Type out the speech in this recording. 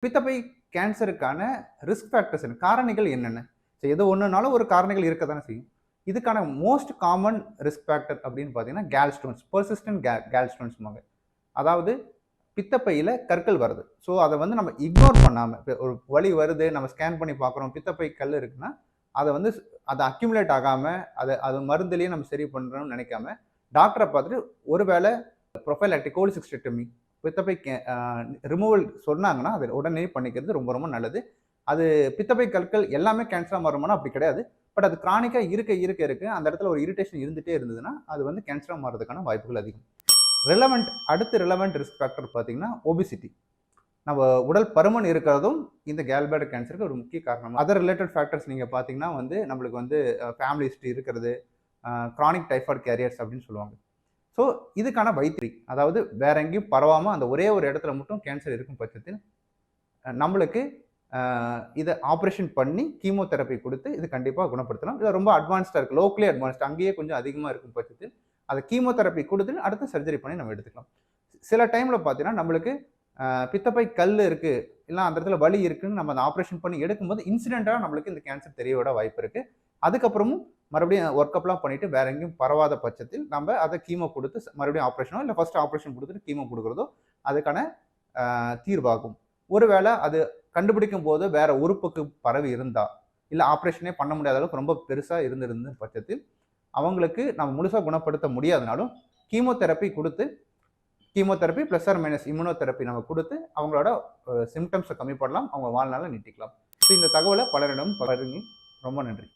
பித்தப்பை கேன்சருக்கான risk factors என்ன? காரணிகள் என்னென்ன? சரி, எது ஒண்ணுனாலும் ஒரு காரணிகள் இருக்க தானே செய்யும். இதுக்கான மோஸ்ட் காமன் ரிஸ்க் ஃபேக்டர் அப்படின்னு பார்த்தீங்கன்னா, கேல் ஸ்டோன்ஸ், பெர்சிஸ்டன்ட் கேல் ஸ்டோன்ஸ்ம்பாங்க. அதாவது பித்தப்பையில கற்கள் வருது. ஸோ அத வந்து நம்ம இக்னோர் பண்ணாம, இப்ப ஒரு வலி வருது, நம்ம ஸ்கேன் பண்ணி பார்க்குறோம், பித்தப்பை கல் இருக்குன்னா, அத வந்து அது அக்யூமுலேட் ஆகாம, அது மருந்துலயே நம்ம சரி பண்றோம்னு நினைக்காம, டாக்டர பார்த்துட்டு ஒருவேளை ப்ரொஃபைலாக்டிக் கோலிசிஸ்டெக்டமி பித்தப்பை ரிமூவல் சொன்னாங்கன்னா, அத உடனே பண்ணிக்கிறது ரொம்ப ரொம்ப நல்லது. அது பித்தப்பை கற்கள் எல்லாமே கேன்சரா மாறுமானா அப்படி கிடையாது. பட் அது கிரானிக்கா இருக்க அந்த இடத்துல ஒரு இரிட்டேஷன் இருந்துட்டே இருந்ததுன்னா, அது வந்து கேன்சரா மாறுறதுக்கான வாய்ப்புகள் அதிகம். அடுத்து ரிலவெண்ட் ரிஸ்க் ஃபேக்டர் பார்த்தீங்கன்னா, ஒபிசிட்டி. நம்ம உடல் பருமன் இருக்கிறதும் இந்த கேல்பிளாடர் கேன்சருக்கு ஒரு முக்கிய காரணம். அதர் ரிலேட்டட் ஃபேக்டர்ஸ் நீங்க பார்த்தீங்கன்னா வந்து, நம்மளுக்கு வந்து ஃபேமிலி ஹிஸ்டரி இருக்கிறது, கிரானிக் டைஃபாய்டு கேரியர்ஸ் அப்படின்னு சொல்லுவாங்க. ஸோ இதுக்கான வைத்திரி, அதாவது வேற எங்கேயும் பரவாம அந்த ஒரே ஒரு இடத்துல மட்டும் கேன்சர் இருக்கும் பட்சத்தில், நம்மளுக்கு இதை ஆப்ரேஷன் பண்ணி கீமோதெரப்பி கொடுத்து இது கண்டிப்பாக குணப்படுத்தலாம். இது ரொம்ப அட்வான்ஸ்டாக இருக்குது, லோக்கலி அட்வான்ஸ்ட், அங்கேயே கொஞ்சம் அதிகமாக இருக்கும் பட்சத்தில் அதை கீமோதெரப்பி கொடுத்து அடுத்து சர்ஜரி பண்ணி நம்ம எடுத்துக்கலாம். சில டைமில் பார்த்தீங்கன்னா நம்மளுக்கு பித்தப்பை கல் இருக்கு, இல்லை அந்த இடத்துல வலி இருக்குன்னு நம்ம அந்த ஆப்ரேஷன் பண்ணி எடுக்கும்போது இன்சிடென்ட்டாக நம்மளுக்கு இந்த கேன்சர் தெரிய விட வாய்ப்பு இருக்கு. அதுக்கப்புறமும் மறுபடியும் ஒர்க் அப்லாம் பண்ணிட்டு வேற எங்கேயும் பரவாத பட்சத்தில் நம்ம அதை கீமோ கொடுத்து மறுபடியும் ஆப்ரேஷனோ இல்லை ஃபர்ஸ்ட் ஆப்ரேஷன் கொடுத்துட்டு கீமோ கொடுக்குறதோ அதுக்கான தீர்வாகும். ஒருவேளை அது கண்டுபிடிக்கும் போது வேற உறுப்புக்கு பரவி இருந்தா, இல்லை ஆப்ரேஷனே பண்ண முடியாத அளவுக்கு ரொம்ப பெருசா இருந்திருந்த பட்சத்தில் அவங்களுக்கு நம்ம முழுசா குணப்படுத்த முடியாதனாலும் கீமோதெரப்பி கொடுத்து, chemotherapy plus or minus immunotherapy நம்ம கொடுத்து அவங்களோட சிம்டம்ஸை கம்மி பண்ணலாம், அவங்க வாழ்நாளை நீட்டிக்கலாம். ஸோ இந்த தகவலை பலரிடம் பகிருங்க. ரொம்ப நன்றி.